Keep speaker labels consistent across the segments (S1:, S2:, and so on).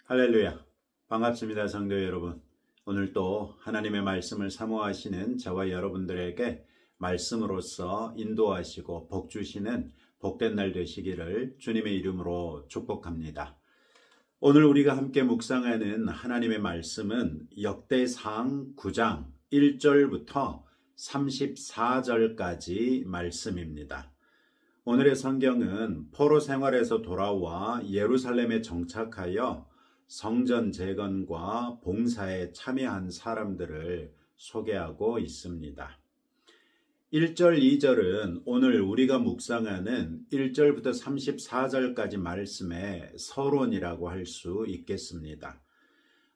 S1: 할렐루야. 반갑습니다, 성도 여러분. 오늘 또 하나님의 말씀을 사모하시는 저와 여러분들에게 말씀으로써 인도하시고 복 주시는 복된 날 되시기를 주님의 이름으로 축복합니다. 오늘 우리가 함께 묵상하는 하나님의 말씀은 역대상 9장 1절부터 34절까지 말씀입니다. 오늘의 성경은 포로 생활에서 돌아와 예루살렘에 정착하여 성전 재건과 봉사에 참여한 사람들을 소개하고 있습니다. 1절, 2절은 오늘 우리가 묵상하는 1절부터 34절까지 말씀의 서론이라고 할 수 있겠습니다.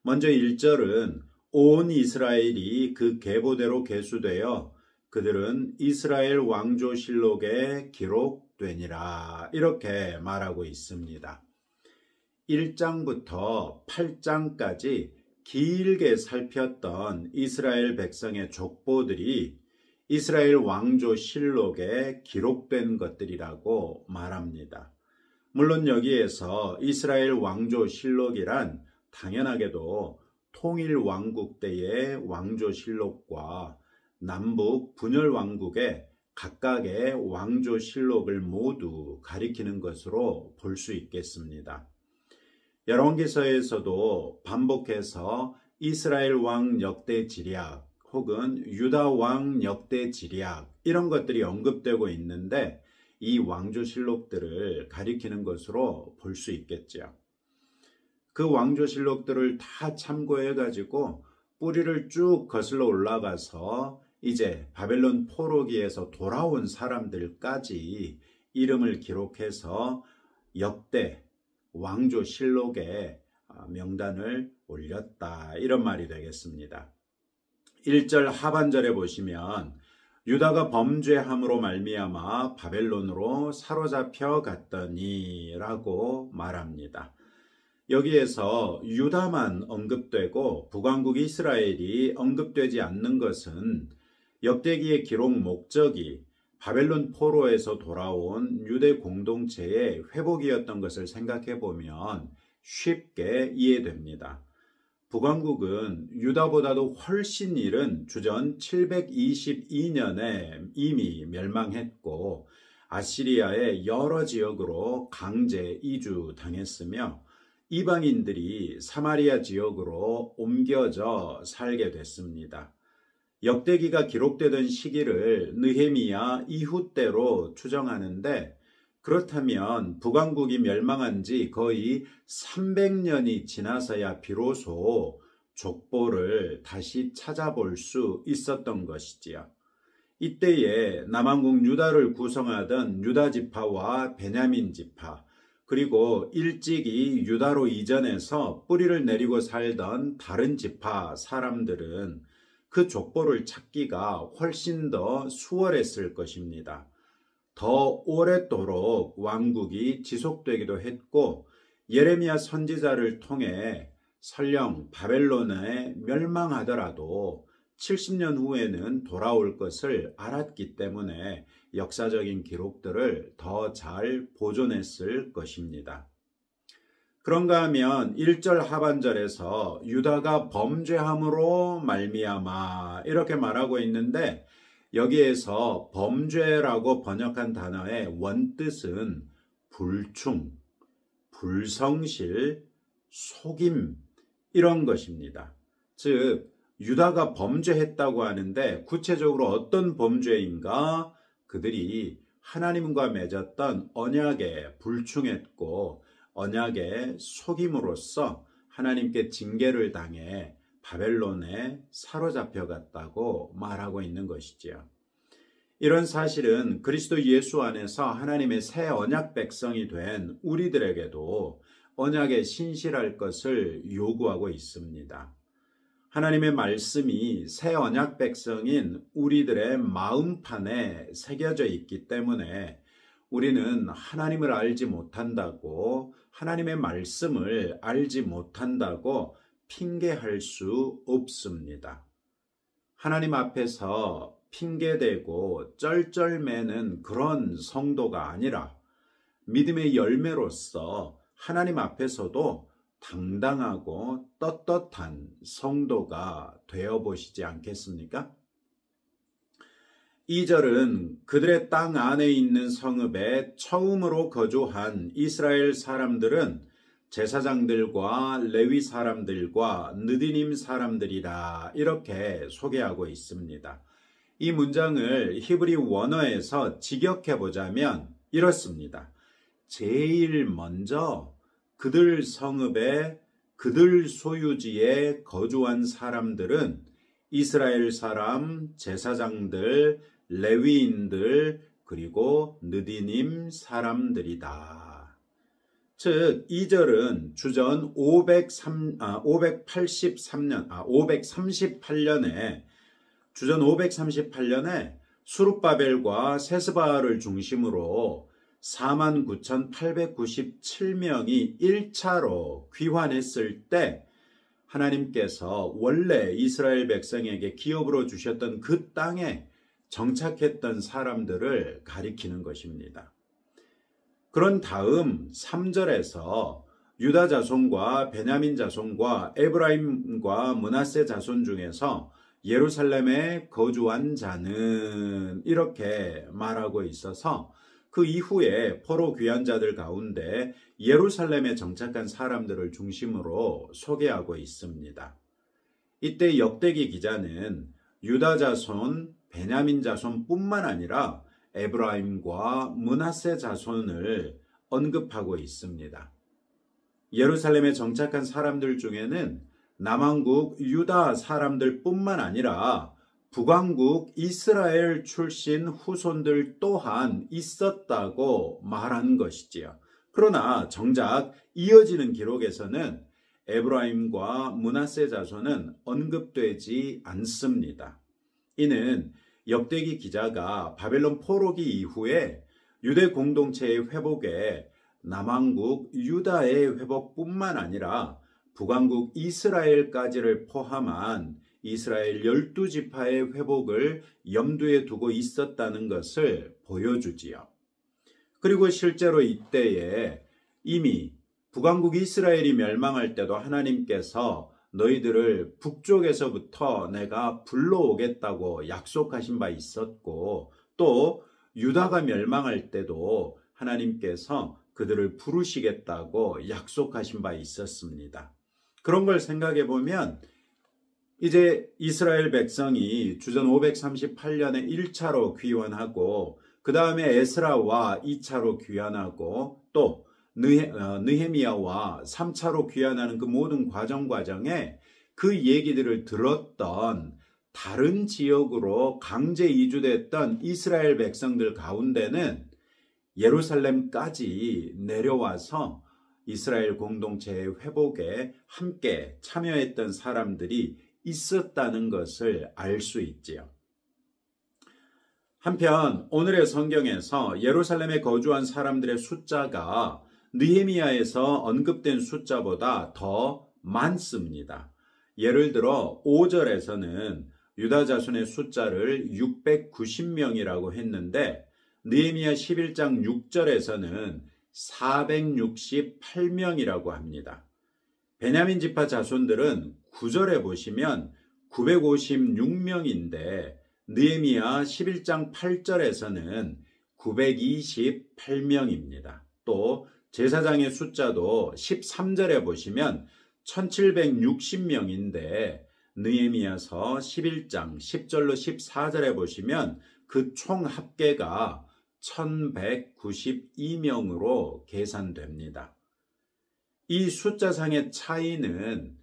S1: 먼저 1절은 온 이스라엘이 그 계보대로 계수되어 그들은 이스라엘 왕조실록에 기록되니라, 이렇게 말하고 있습니다. 1장부터 8장까지 길게 살폈던 이스라엘 백성의 족보들이 이스라엘 왕조실록에 기록된 것들이라고 말합니다. 물론 여기에서 이스라엘 왕조실록이란 당연하게도 통일왕국 때의 왕조실록과 남북 분열왕국의 각각의 왕조실록을 모두 가리키는 것으로 볼 수 있겠습니다. 열왕기서에서도 반복해서 이스라엘 왕 역대지략 혹은 유다 왕 역대지략 이런 것들이 언급되고 있는데 이 왕조실록들을 가리키는 것으로 볼 수 있겠죠. 그 왕조실록들을 다 참고해 가지고 뿌리를 쭉 거슬러 올라가서 이제 바벨론 포로기에서 돌아온 사람들까지 이름을 기록해서 역대 왕조실록에 명단을 올렸다, 이런 말이 되겠습니다. 1절 하반절에 보시면 유다가 범죄함으로 말미암아 바벨론으로 사로잡혀 갔더니 라고 말합니다. 여기에서 유다만 언급되고 북왕국 이스라엘이 언급되지 않는 것은 역대기의 기록 목적이 바벨론 포로에서 돌아온 유대 공동체의 회복이었던 것을 생각해 보면 쉽게 이해됩니다. 북왕국은 유다보다도 훨씬 이른 주전 722년에 이미 멸망했고 아시리아의 여러 지역으로 강제 이주당했으며 이방인들이 사마리아 지역으로 옮겨져 살게 됐습니다. 역대기가 기록되던 시기를 느헤미야 이후 때로 추정하는데, 그렇다면 북왕국이 멸망한 지 거의 300년이 지나서야 비로소 족보를 다시 찾아볼 수 있었던 것이지요. 이때에 남왕국 유다를 구성하던 유다 지파와 베냐민 지파, 그리고 일찍이 유다로 이전해서 뿌리를 내리고 살던 다른 지파 사람들은 그 족보를 찾기가 훨씬 더 수월했을 것입니다. 더 오랫도록 왕국이 지속되기도 했고 예레미야 선지자를 통해 설령 바벨론에 멸망하더라도 70년 후에는 돌아올 것을 알았기 때문에 역사적인 기록들을 더 잘 보존했을 것입니다. 그런가 하면 1절 하반절에서 유다가 범죄함으로 말미암아 이렇게 말하고 있는데, 여기에서 범죄라고 번역한 단어의 원뜻은 불충, 불성실, 속임 이런 것입니다. 즉 유다가 범죄했다고 하는데 구체적으로 어떤 범죄인가? 그들이 하나님과 맺었던 언약에 불충했고 언약의 속임으로써 하나님께 징계를 당해 바벨론에 사로잡혀 갔다고 말하고 있는 것이지요. 이런 사실은 그리스도 예수 안에서 하나님의 새 언약 백성이 된 우리들에게도 언약에 신실할 것을 요구하고 있습니다. 하나님의 말씀이 새 언약 백성인 우리들의 마음판에 새겨져 있기 때문에 우리는 하나님을 알지 못한다고, 하나님의 말씀을 알지 못한다고 핑계할 수 없습니다. 하나님 앞에서 핑계대고 쩔쩔매는 그런 성도가 아니라 믿음의 열매로서 하나님 앞에서도 당당하고 떳떳한 성도가 되어 보시지 않겠습니까? 2절은 그들의 땅 안에 있는 성읍에 처음으로 거주한 이스라엘 사람들은 제사장들과 레위 사람들과 느디님 사람들이라 이렇게 소개하고 있습니다. 이 문장을 히브리 원어에서 직역해 보자면 이렇습니다. 제일 먼저 그들 성읍에 그들 소유지에 거주한 사람들은 이스라엘 사람, 제사장들, 레위인들, 그리고 느디님 사람들이다. 즉 2절은 주전 538년에 주전 538년에 수룹바벨과 세스바를 중심으로 49,897명이 1차로 귀환했을 때 하나님께서 원래 이스라엘 백성에게 기업으로 주셨던 그 땅에 정착했던 사람들을 가리키는 것입니다. 그런 다음 3절에서 유다 자손과 베냐민 자손과 에브라임과 므낫세 자손 중에서 예루살렘에 거주한 자는 이렇게 말하고 있어서 그 이후에 포로 귀한 자들 가운데 예루살렘에 정착한 사람들을 중심으로 소개하고 있습니다. 이때 역대기 기자는 유다 자손, 베냐민 자손뿐만 아니라 에브라임과 므낫세 자손을 언급하고 있습니다. 예루살렘에 정착한 사람들 중에는 남왕국 유다 사람들뿐만 아니라 북왕국 이스라엘 출신 후손들 또한 있었다고 말한 것이지요. 그러나 정작 이어지는 기록에서는 에브라임과 므낫세 자손은 언급되지 않습니다. 이는 역대기 기자가 바벨론 포로기 이후에 유대 공동체의 회복에 남왕국 유다의 회복뿐만 아니라 북왕국 이스라엘까지를 포함한 이스라엘 12지파의 회복을 염두에 두고 있었다는 것을 보여주지요. 그리고 실제로 이때에 이미 북왕국 이스라엘이 멸망할 때도 하나님께서 너희들을 북쪽에서부터 내가 불러오겠다고 약속하신 바 있었고, 또 유다가 멸망할 때도 하나님께서 그들을 부르시겠다고 약속하신 바 있었습니다. 그런 걸 생각해 보면 이제 이스라엘 백성이 주전 538년에 1차로 귀환하고 그 다음에 에스라와 2차로 귀환하고 또 느헤미야와 3차로 귀환하는 그 모든 과정에 그 얘기들을 들었던 다른 지역으로 강제 이주됐던 이스라엘 백성들 가운데는 예루살렘까지 내려와서 이스라엘 공동체의 회복에 함께 참여했던 사람들이 있었다는 것을 알 수 있지요. 한편 오늘의 성경에서 예루살렘에 거주한 사람들의 숫자가 느헤미야에서 언급된 숫자보다 더 많습니다. 예를 들어 5절에서는 유다 자손의 숫자를 690명이라고 했는데 느헤미야 11장 6절에서는 468명이라고 합니다. 베냐민 지파 자손들은 9절에 보시면 956명인데 느헤미야 11장 8절에서는 928명입니다. 또 제사장의 숫자도 13절에 보시면 1760명인데 느헤미야서 11장 10절로 14절에 보시면 그 총 합계가 1192명으로 계산됩니다. 이 숫자상의 차이는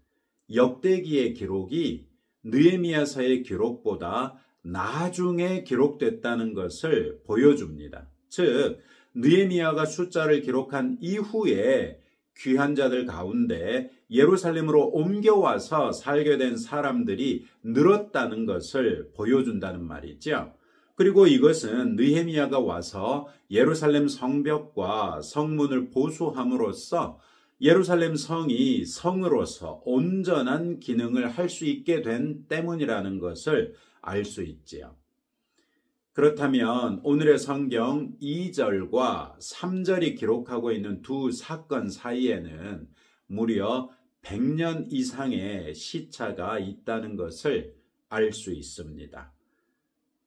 S1: 역대기의 기록이 느헤미야서의 기록보다 나중에 기록됐다는 것을 보여줍니다. 즉 느헤미야가 숫자를 기록한 이후에 귀한 자들 가운데 예루살렘으로 옮겨와서 살게 된 사람들이 늘었다는 것을 보여준다는 말이죠. 그리고 이것은 느헤미야가 와서 예루살렘 성벽과 성문을 보수함으로써 예루살렘 성이 성으로서 온전한 기능을 할 수 있게 된 때문이라는 것을 알 수 있지요. 그렇다면 오늘의 성경 2절과 3절이 기록하고 있는 두 사건 사이에는 무려 100년 이상의 시차가 있다는 것을 알 수 있습니다.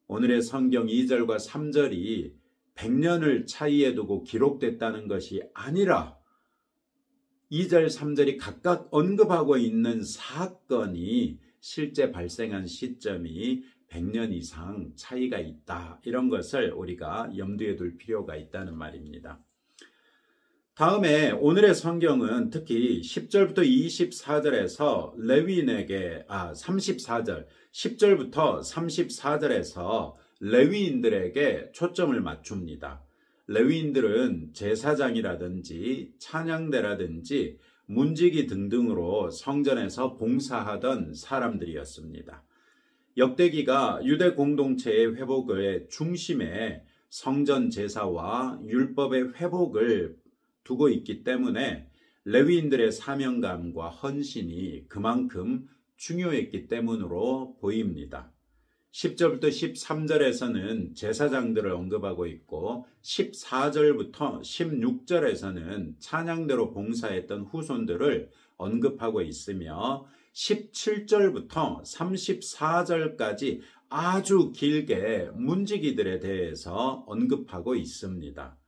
S1: 오늘의 성경 2절과 3절이 100년을 차이에 두고 기록됐다는 것이 아니라 2절, 3절이 각각 언급하고 있는 사건이 실제 발생한 시점이 100년 이상 차이가 있다. 이런 것을 우리가 염두에 둘 필요가 있다는 말입니다. 다음에 오늘의 성경은 특히 10절부터 24절에서 레위인에게 34절, 10절부터 34절에서 레위인들에게 초점을 맞춥니다. 레위인들은 제사장이라든지 찬양대라든지 문지기 등등으로 성전에서 봉사하던 사람들이었습니다. 역대기가 유대 공동체의 회복의 중심에 성전 제사와 율법의 회복을 두고 있기 때문에 레위인들의 사명감과 헌신이 그만큼 중요했기 때문으로 보입니다. 10절부터 13절에서는 제사장들을 언급하고 있고 14절부터 16절에서는 찬양대로 봉사했던 후손들을 언급하고 있으며 17절부터 34절까지 아주 길게 문지기들에 대해서 언급하고 있습니다.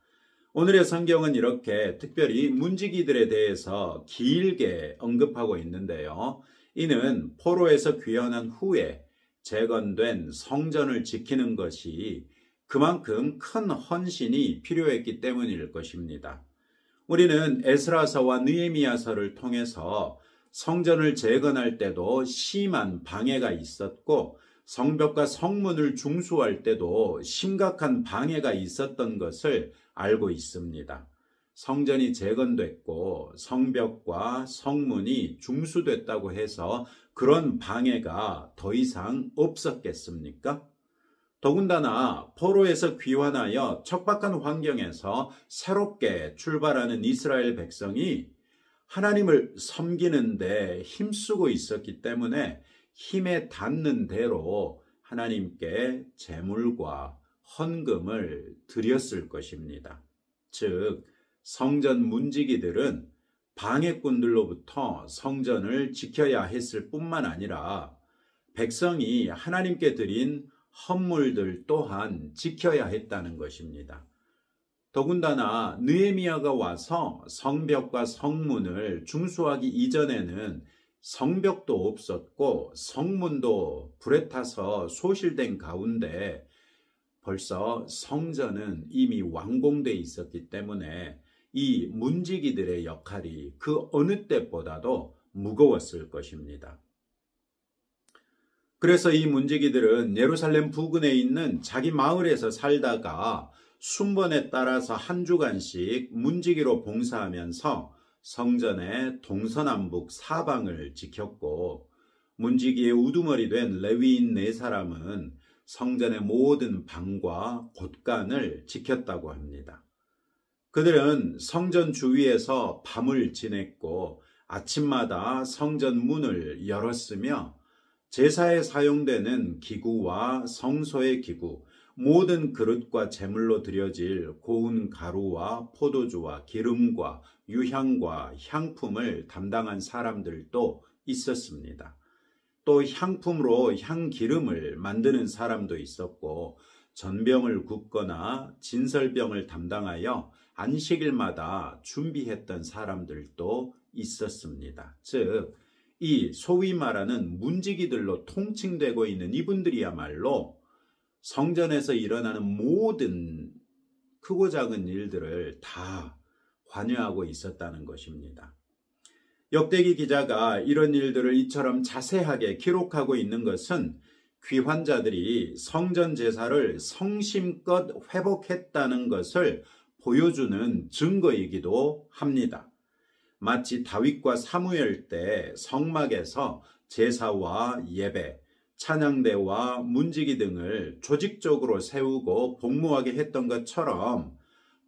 S1: 오늘의 성경은 이렇게 특별히 문지기들에 대해서 길게 언급하고 있는데요. 이는 포로에서 귀환한 후에 재건된 성전을 지키는 것이 그만큼 큰 헌신이 필요했기 때문일 것입니다. 우리는 에스라서와 느헤미야서를 통해서 성전을 재건할 때도 심한 방해가 있었고 성벽과 성문을 중수할 때도 심각한 방해가 있었던 것을 알고 있습니다. 성전이 재건됐고 성벽과 성문이 중수됐다고 해서 그런 방해가 더 이상 없었겠습니까? 더군다나 포로에서 귀환하여 척박한 환경에서 새롭게 출발하는 이스라엘 백성이 하나님을 섬기는데 힘쓰고 있었기 때문에 힘에 닿는 대로 하나님께 제물과 헌금을 드렸을 것입니다. 즉 성전 문지기들은 방해꾼들로부터 성전을 지켜야 했을 뿐만 아니라 백성이 하나님께 드린 헌물들 또한 지켜야 했다는 것입니다. 더군다나 느헤미야가 와서 성벽과 성문을 중수하기 이전에는 성벽도 없었고 성문도 불에 타서 소실된 가운데 벌써 성전은 이미 완공돼 있었기 때문에 이 문지기들의 역할이 그 어느 때보다도 무거웠을 것입니다. 그래서 이 문지기들은 예루살렘 부근에 있는 자기 마을에서 살다가 순번에 따라서 한 주간씩 문지기로 봉사하면서 성전의 동서남북 사방을 지켰고 문지기의 우두머리 된 레위인 4사람은 성전의 모든 방과 곳간을 지켰다고 합니다. 그들은 성전 주위에서 밤을 지냈고 아침마다 성전 문을 열었으며 제사에 사용되는 기구와 성소의 기구, 모든 그릇과 제물로 드려질 고운 가루와 포도주와 기름과 유향과 향품을 담당한 사람들도 있었습니다. 또 향품으로 향기름을 만드는 사람도 있었고 전병을 굽거나 진설병을 담당하여 안식일마다 준비했던 사람들도 있었습니다. 즉, 이 소위 말하는 문지기들로 통칭되고 있는 이분들이야말로 성전에서 일어나는 모든 크고 작은 일들을 다 관여하고 있었다는 것입니다. 역대기 기자가 이런 일들을 이처럼 자세하게 기록하고 있는 것은 귀환자들이 성전 제사를 성심껏 회복했다는 것을 보여주는 증거이기도 합니다. 마치 다윗과 사무엘 때 성막에서 제사와 예배, 찬양대와 문지기 등을 조직적으로 세우고 복무하게 했던 것처럼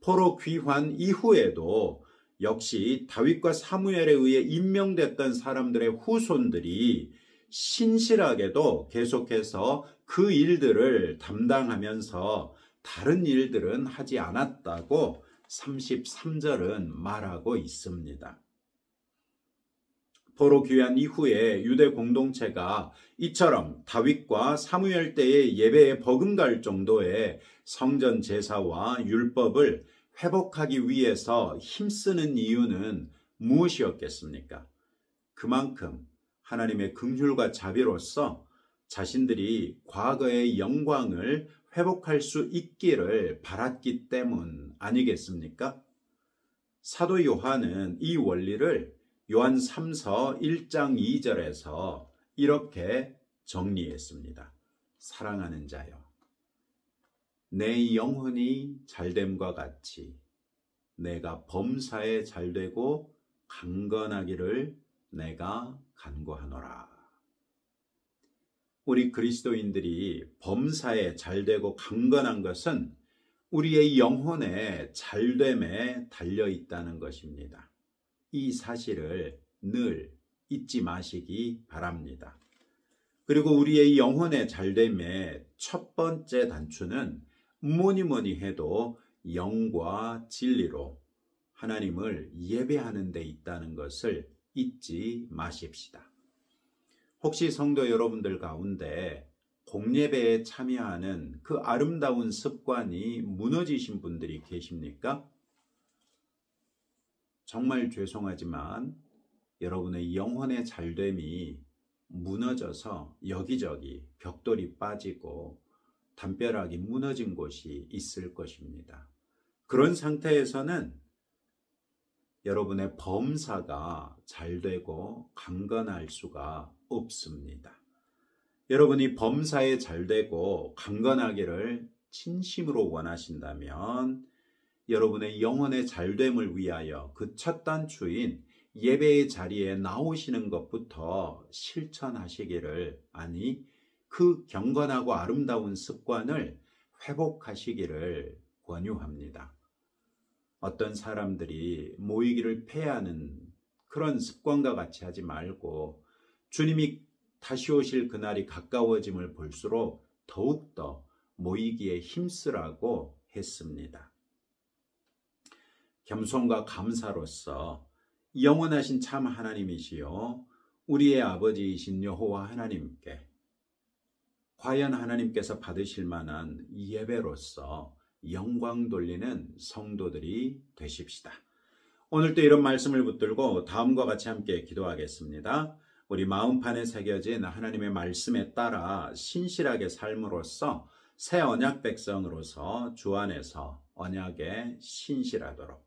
S1: 포로 귀환 이후에도 역시 다윗과 사무엘에 의해 임명됐던 사람들의 후손들이 신실하게도 계속해서 그 일들을 담당하면서 다른 일들은 하지 않았다고 33절은 말하고 있습니다. 포로 귀환 이후에 유대 공동체가 이처럼 다윗과 사무엘 때의 예배에 버금갈 정도의 성전 제사와 율법을 회복하기 위해서 힘쓰는 이유는 무엇이었겠습니까? 그만큼 하나님의 긍휼과 자비로서 자신들이 과거의 영광을 회복할 수 있기를 바랐기 때문 아니겠습니까? 사도 요한은 이 원리를 요한 3서 1장 2절에서 이렇게 정리했습니다. 사랑하는 자여, 내 영혼이 잘됨과 같이 내가 범사에 잘되고 강건하기를 내가 간구하노라. 우리 그리스도인들이 범사에 잘되고 강건한 것은 우리의 영혼의 잘됨에 달려 있다는 것입니다. 이 사실을 늘 잊지 마시기 바랍니다. 그리고 우리의 영혼의 잘됨의 첫 번째 단추는 뭐니 해도 영과 진리로 하나님을 예배하는 데 있다는 것을 잊지 마십시다. 혹시 성도 여러분들 가운데 공예배에 참여하는 그 아름다운 습관이 무너지신 분들이 계십니까? 정말 죄송하지만 여러분의 영혼의 잘됨이 무너져서 여기저기 벽돌이 빠지고 담벼락이 무너진 곳이 있을 것입니다. 그런 상태에서는 여러분의 범사가 잘되고 강건할 수가 없습니다. 여러분이 범사에 잘되고 강건하기를 진심으로 원하신다면 여러분의 영혼의 잘됨을 위하여 그 첫 단추인 예배의 자리에 나오시는 것부터 실천하시기를, 아니 그 경건하고 아름다운 습관을 회복하시기를 권유합니다. 어떤 사람들이 모이기를 패하는 그런 습관과 같이 하지 말고 주님이 다시 오실 그날이 가까워짐을 볼수록 더욱더 모이기에 힘쓰라고 했습니다. 겸손과 감사로서 영원하신 참 하나님이시요 우리의 아버지이신 여호와 하나님께 과연 하나님께서 받으실 만한 예배로서 영광 돌리는 성도들이 되십시다. 오늘도 이런 말씀을 붙들고 다음과 같이 함께 기도하겠습니다. 우리 마음판에 새겨진 하나님의 말씀에 따라 신실하게 삶으로써 새 언약 백성으로서 주 안에서 언약에 신실하도록,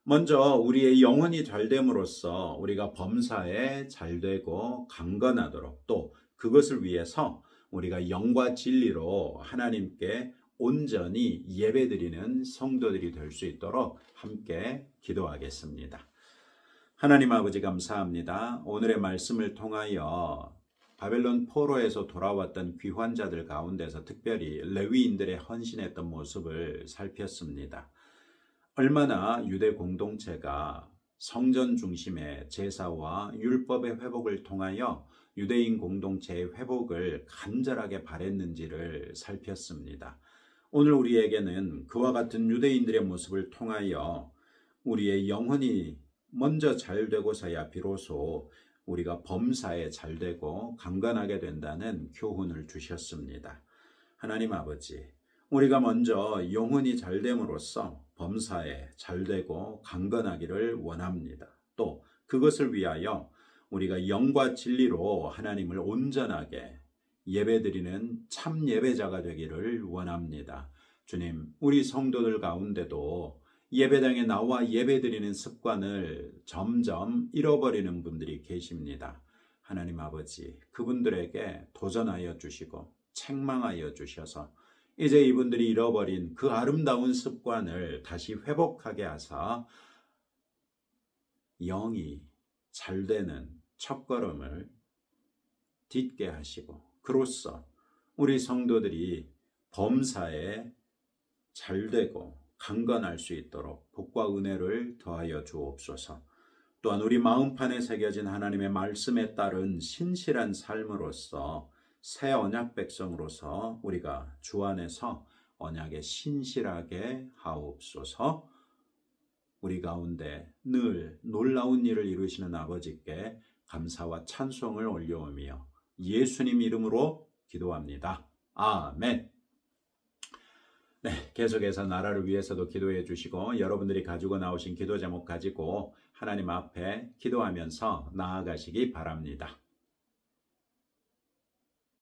S1: 먼저 우리의 영혼이 잘됨으로써 우리가 범사에 잘되고 강건하도록, 또 그것을 위해서 우리가 영과 진리로 하나님께 온전히 예배드리는 성도들이 될 수 있도록 함께 기도하겠습니다. 하나님 아버지 감사합니다. 오늘의 말씀을 통하여 바벨론 포로에서 돌아왔던 귀환자들 가운데서 특별히 레위인들의 헌신했던 모습을 살폈습니다. 얼마나 유대 공동체가 성전 중심의 제사와 율법의 회복을 통하여 유대인 공동체의 회복을 간절하게 바랬는지를 살폈습니다. 오늘 우리에게는 그와 같은 유대인들의 모습을 통하여 우리의 영혼이 먼저 잘되고서야 비로소 우리가 범사에 잘되고 강건하게 된다는 교훈을 주셨습니다. 하나님 아버지, 우리가 먼저 영혼이 잘됨으로써 범사에 잘되고 강건하기를 원합니다. 또 그것을 위하여 우리가 영과 진리로 하나님을 온전하게 예배드리는 참 예배자가 되기를 원합니다. 주님, 우리 성도들 가운데도 예배당에 나와 예배드리는 습관을 점점 잃어버리는 분들이 계십니다. 하나님 아버지, 그분들에게 도전하여 주시고 책망하여 주셔서 이제 이분들이 잃어버린 그 아름다운 습관을 다시 회복하게 하사 영이 잘되는 첫걸음을 딛게 하시고, 그로써 우리 성도들이 범사에 잘되고 강건할 수 있도록 복과 은혜를 더하여 주옵소서. 또한 우리 마음판에 새겨진 하나님의 말씀에 따른 신실한 삶으로서 새 언약 백성으로서 우리가 주 안에서 언약에 신실하게 하옵소서. 우리 가운데 늘 놀라운 일을 이루시는 아버지께 감사와 찬송을 올려오며 예수님 이름으로 기도합니다. 아멘. 네, 계속해서 나라를 위해서도 기도해 주시고 여러분들이 가지고 나오신 기도 제목 가지고 하나님 앞에 기도하면서 나아가시기 바랍니다.